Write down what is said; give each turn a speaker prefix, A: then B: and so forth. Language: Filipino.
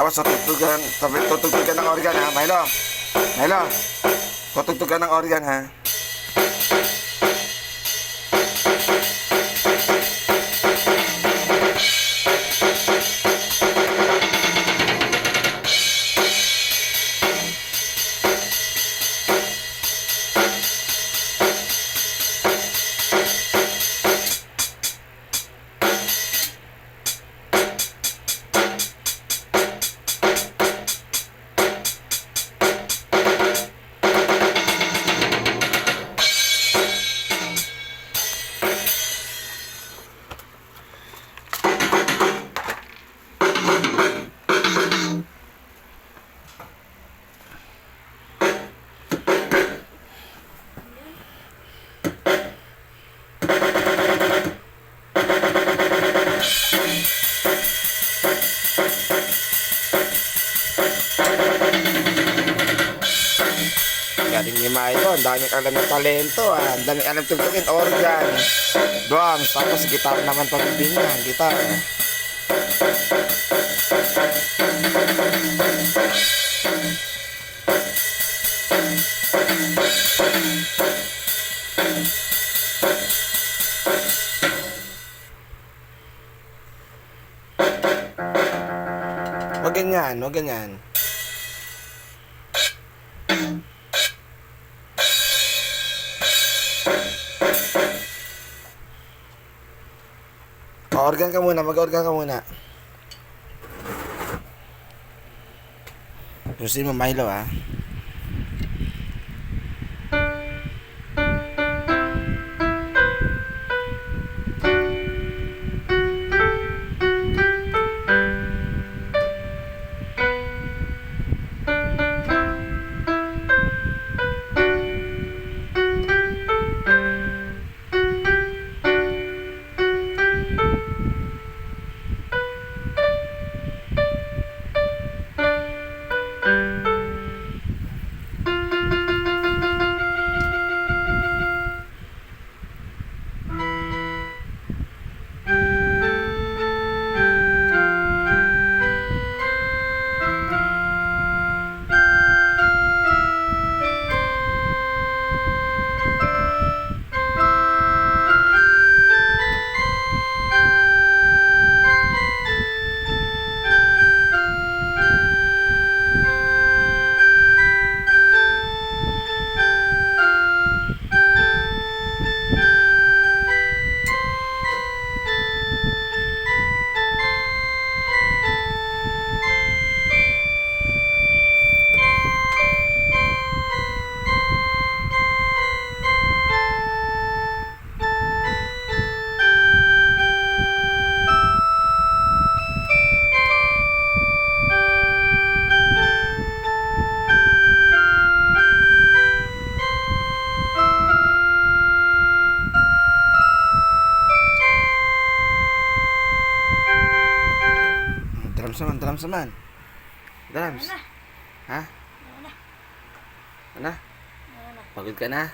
A: ako sa tutugtugan. Tutugtugan ng organ ha, Milo. Milo, tutugtugan ng organ ha. Galing ni Milo, ang daming alam ng talento ang daming alam tugtugin, organ, drums, tapos gitar naman pagbibihin niya, gitar. Huwag ganyan, huwag ganyan. Organ ka muna, mag-organ ka muna. Gusto mo Milo ah. Drums naman. Drums. Ha? Ano? Pagod ka na?